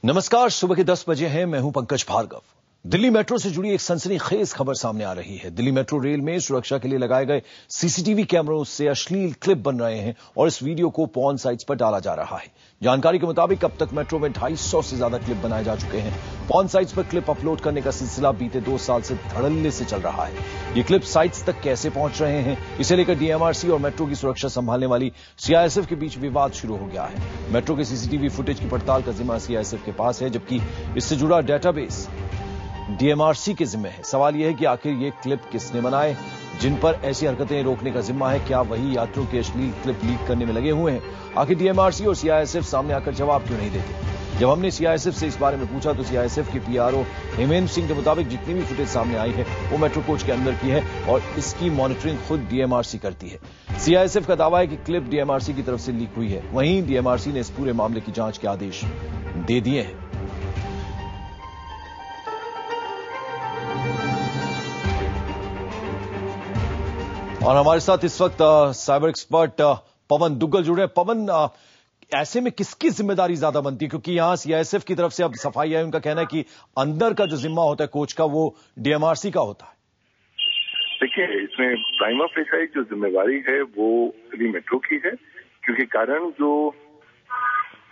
नमस्कार, सुबह के 10 बजे हैं। मैं हूं पंकज भार्गव। दिल्ली मेट्रो से जुड़ी एक सनसनीखेज खबर सामने आ रही है। दिल्ली मेट्रो रेल में सुरक्षा के लिए लगाए गए सीसीटीवी कैमरों से अश्लील क्लिप बन रहे हैं और इस वीडियो को पॉर्न साइट्स पर डाला जा रहा है। जानकारी के मुताबिक अब तक मेट्रो में 250 से ज्यादा क्लिप बनाए जा चुके हैं। पॉर्न साइट्स पर क्लिप अपलोड करने का सिलसिला बीते 2 साल से धड़ल्ले से चल रहा है। ये क्लिप साइट्स तक कैसे पहुंच रहे हैं, इसे लेकर डीएमआरसी और मेट्रो की सुरक्षा संभालने वाली सीआईएसएफ के बीच विवाद शुरू हो गया है। मेट्रो के सीसीटीवी फुटेज की पड़ताल का जिम्मा सीआईएसएफ के पास है, जबकि इससे जुड़ा डेटाबेस डीएमआरसी के जिम्मे है। सवाल यह है कि आखिर ये क्लिप किसने बनाए, जिन पर ऐसी हरकतें रोकने का जिम्मा है। क्या वही यात्रियों के अश्लील क्लिप लीक करने में लगे हुए हैं? आखिर डीएमआरसी और सीआईएसएफ सामने आकर जवाब क्यों नहीं देते? जब हमने सीआईएसएफ से इस बारे में पूछा तो सीआईएसएफ के पीआरओ हेमेंद्र सिंह के मुताबिक जितनी भी फुटेज सामने आई है वो मेट्रो कोच के अंदर की है और इसकी मॉनिटरिंग खुद डीएमआरसी करती है। सीआईएसएफ का दावा है कि क्लिप डीएमआरसी की तरफ से लीक हुई है। वहीं डीएमआरसी ने इस पूरे मामले की जांच के आदेश दे दिए हैं। और हमारे साथ इस वक्त साइबर एक्सपर्ट पवन दुग्गल जुड़े हैं। पवन, ऐसे में किसकी जिम्मेदारी ज्यादा बनती है? क्योंकि यहां सीआईएसएफ की तरफ से अब सफाई है, उनका कहना है कि अंदर का जो जिम्मा होता है कोच का वो डीएमआरसी का होता है। देखिए, इसमें प्राइमा फेसाई जो जिम्मेवारी है वो दिल्ली मेट्रो की है, क्योंकि कारण जो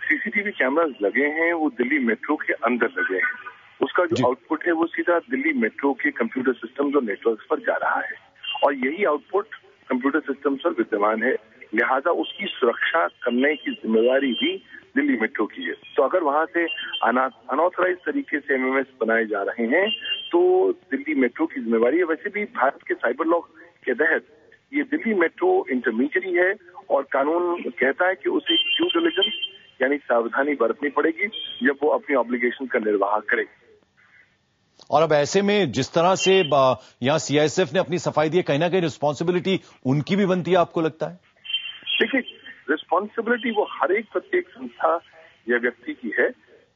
सीसीटीवी कैमरास लगे हैं वो दिल्ली मेट्रो के अंदर लगे हैं। उसका जो आउटपुट है वो सीधा दिल्ली मेट्रो के कंप्यूटर सिस्टम और नेटवर्क पर जा रहा है और यही आउटपुट कंप्यूटर सिस्टम पर विद्यमान है। लिहाजा उसकी सुरक्षा करने की जिम्मेवारी भी दिल्ली मेट्रो की है। तो अगर वहां से अनऑथराइज तरीके से एमएमएस बनाए जा रहे हैं तो दिल्ली मेट्रो की जिम्मेवारी है। वैसे भी भारत के साइबर लॉ के तहत ये दिल्ली मेट्रो इंटरमीडियरी है और कानून कहता है कि उसे ड्यू डिलिजेंस यानी सावधानी बरतनी पड़ेगी जब वो अपनी ऑब्लिगेशन का निर्वाह करेगी। और अब ऐसे में जिस तरह से यहां सीआईएसएफ ने अपनी सफाई दी है, कहीं ना कहीं रिस्पॉन्सिबिलिटी उनकी भी बनती है, आपको लगता है? देखिए, रिस्पॉन्सिबिलिटी वो हर एक प्रत्येक संस्था या व्यक्ति की है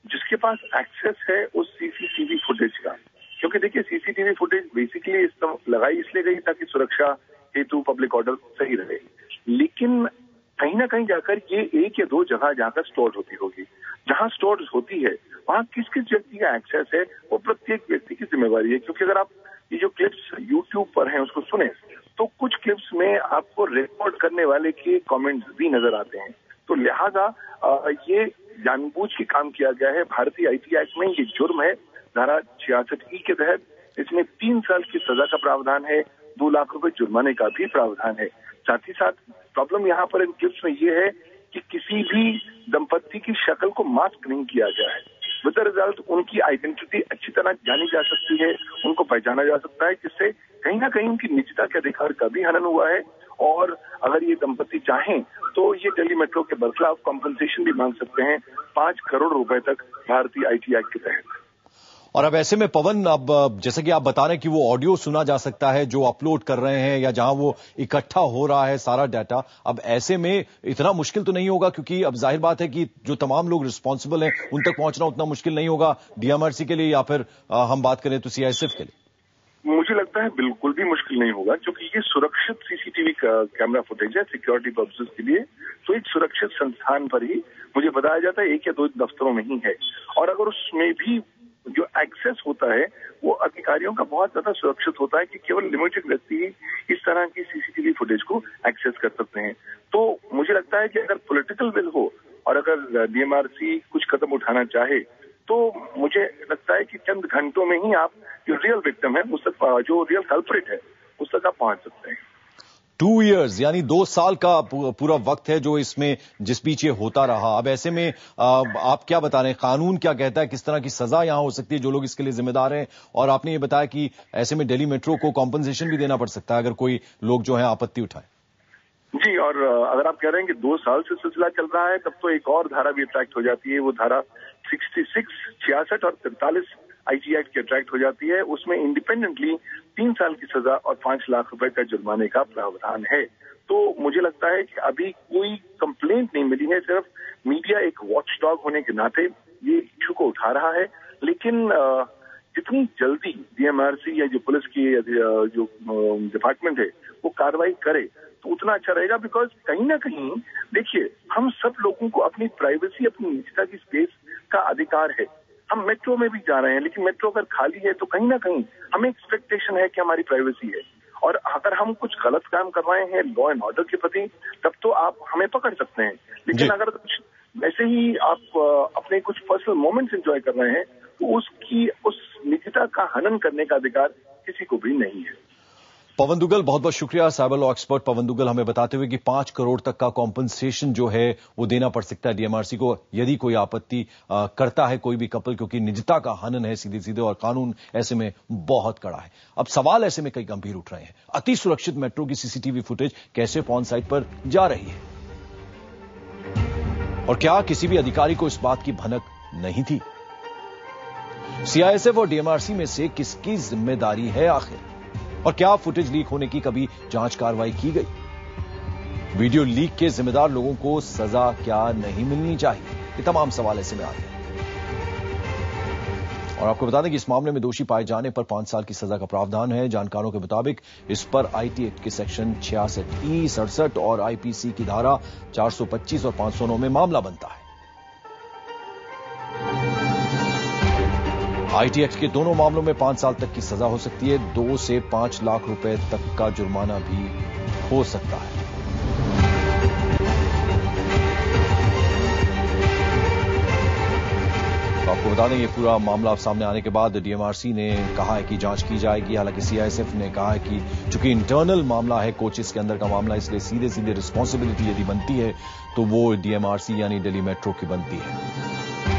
जिसके पास एक्सेस है उस सीसीटीवी फुटेज का। क्योंकि देखिए, सीसीटीवी फुटेज बेसिकली लगाई इसलिए गई ताकि सुरक्षा हेतु पब्लिक ऑर्डर सही रहे, लेकिन कहीं ना कहीं जाकर ये एक या दो जगह जाकर स्टोर होती होगी। जहां स्टोर होती है वहां किस किस व्यक्ति का एक्सेस है वो प्रत्येक व्यक्ति की जिम्मेवारी है। क्योंकि अगर आप ये जो क्लिप्स यूट्यूब पर हैं उसको सुने तो कुछ क्लिप्स में आपको रिकॉर्ड करने वाले के कमेंट्स भी नजर आते हैं। तो लिहाजा ये जानबूझ के काम किया गया है। भारतीय आईटी एक्ट में ये जुर्म है, धारा 66E के तहत। इसमें 3 साल की सजा का प्रावधान है, 2 लाख रुपए जुर्माने का भी प्रावधान है। साथ ही साथ प्रॉब्लम यहाँ पर इन क्लिप्स में ये है कि किसी भी दंपत्ति की शक्ल को मास्क नहीं किया गया है। विद द रिजल्ट उनकी आइडेंटिटी अच्छी तरह जानी जा सकती है, उनको पहचाना जा सकता है, जिससे कहीं ना कहीं उनकी निजता के अधिकार का भी हनन हुआ है। और अगर ये दंपत्ति चाहें तो ये दिल्ली मेट्रो के बरखलाफ कॉम्पनसेशन भी मांग सकते हैं 5 करोड़ रुपए तक भारतीय आईटी एक्ट के तहत। और अब ऐसे में पवन, अब जैसे कि आप बता रहे हैं कि वो ऑडियो सुना जा सकता है जो अपलोड कर रहे हैं या जहां वो इकट्ठा हो रहा है सारा डाटा, अब ऐसे में इतना मुश्किल तो नहीं होगा? क्योंकि अब जाहिर बात है कि जो तमाम लोग रिस्पॉन्सिबल हैं उन तक पहुंचना उतना मुश्किल नहीं होगा डीएमआरसी के लिए, या फिर हम बात करें तो सीआईएसएफ के लिए। मुझे लगता है बिल्कुल भी मुश्किल नहीं होगा, क्योंकि ये सुरक्षित सीसीटीवी कैमरा फुटेज है सिक्योरिटी पर्पसेस के लिए। तो एक सुरक्षित संस्थान पर ही मुझे बताया जाता है 1 या 2 दफ्तरों में ही है। और अगर उसमें भी जो एक्सेस होता है वो अधिकारियों का बहुत ज्यादा सुरक्षित होता है कि केवल लिमिटेड व्यक्ति ही इस तरह की सीसीटीवी फुटेज को एक्सेस कर सकते हैं। तो मुझे लगता है कि अगर पॉलिटिकल विल हो और अगर डीएमआरसी कुछ कदम उठाना चाहे तो मुझे लगता है कि चंद घंटों में ही आप जो रियल विक्टिम है उस तक, जो रियल कल्प्रिट है उस तक आप पहुंच सकते हैं। 2 years यानी 2 साल का पूरा वक्त है जो इसमें जिस बीच ये होता रहा। अब ऐसे में आप क्या बता रहे हैं, कानून क्या कहता है, किस तरह की सजा यहां हो सकती है जो लोग इसके लिए जिम्मेदार हैं? और आपने ये बताया कि ऐसे में दिल्ली मेट्रो को कॉम्पनसेशन भी देना पड़ सकता है अगर कोई लोग जो है आपत्ति उठाए। जी, और अगर आप कह रहे हैं कि 2 साल से सिलसिला चल रहा है तब तो एक और धारा भी अट्रैक्ट हो जाती है। वो धारा 66, 66 और 43 आईटी एक्ट की अट्रैक्ट हो जाती है। उसमें इंडिपेंडेंटली 3 साल की सजा और 5 लाख रुपए का जुर्माने का प्रावधान है। तो मुझे लगता है कि अभी कोई कंप्लेंट नहीं मिली है, सिर्फ मीडिया एक वॉच डॉग होने के नाते ये इश्यू को उठा रहा है। लेकिन जितनी जल्दी डीएमआरसी या जो पुलिस की जो डिपार्टमेंट है वो कार्रवाई करे तो उतना अच्छा रहेगा। बिकॉज कहीं ना कहीं देखिए, हम सब लोगों को अपनी प्राइवेसी, अपनी निजता की स्पेस का अधिकार है। हम मेट्रो में भी जा रहे हैं, लेकिन मेट्रो अगर खाली है तो कहीं ना कहीं हमें एक्सपेक्टेशन है कि हमारी प्राइवेसी है। और अगर हम कुछ गलत काम कर रहे हैं लॉ एंड ऑर्डर के प्रति, तब तो आप हमें पकड़ सकते हैं। लेकिन अगर कुछ वैसे ही आप अपने कुछ पर्सनल मोमेंट्स एंजॉय कर रहे हैं तो उस निजता का हनन करने का अधिकार किसी को भी नहीं है। पवन दुग्गल, बहुत बहुत शुक्रिया। साइबर लॉ एक्सपर्ट पवन दुग्गल हमें बताते हुए कि 5 करोड़ तक का कॉम्पनसेशन जो है वो देना पड़ सकता है डीएमआरसी को यदि कोई आपत्ति करता है कोई भी कपल, क्योंकि निजता का हनन है सीधे सीधे और कानून ऐसे में बहुत कड़ा है। अब सवाल ऐसे में कई गंभीर उठ रहे हैं। अति सुरक्षित मेट्रो की सीसीटीवी फुटेज कैसे फोन साइट पर जा रही है और क्या किसी भी अधिकारी को इस बात की भनक नहीं थी? सीआईएसएफ और डीएमआरसी में से किसकी जिम्मेदारी है आखिर? और क्या फुटेज लीक होने की कभी जांच कार्रवाई की गई? वीडियो लीक के जिम्मेदार लोगों को सजा क्या नहीं मिलनी चाहिए? ये तमाम सवाल ऐसे में आ गए। और आपको बता दें कि इस मामले में दोषी पाए जाने पर 5 साल की सजा का प्रावधान है। जानकारों के मुताबिक इस पर आईटी एक्ट के सेक्शन 66E, 67 और आईपीसी की धारा 425 और 509 में मामला बनता है। आईटी एक्ट के दोनों मामलों में 5 साल तक की सजा हो सकती है। 2 से 5 लाख रुपए तक का जुर्माना भी हो सकता है। तो आपको बता दें, ये पूरा मामला सामने आने के बाद डीएमआरसी ने कहा है कि जांच की जाएगी। हालांकि सीआईएसएफ ने कहा है कि चूंकि इंटरनल मामला है, कोचेस के अंदर का मामला, इसलिए सीधे सीधे रिस्पॉन्सिबिलिटी यदि बनती है तो वो डीएमआरसी यानी दिल्ली मेट्रो की बनती है।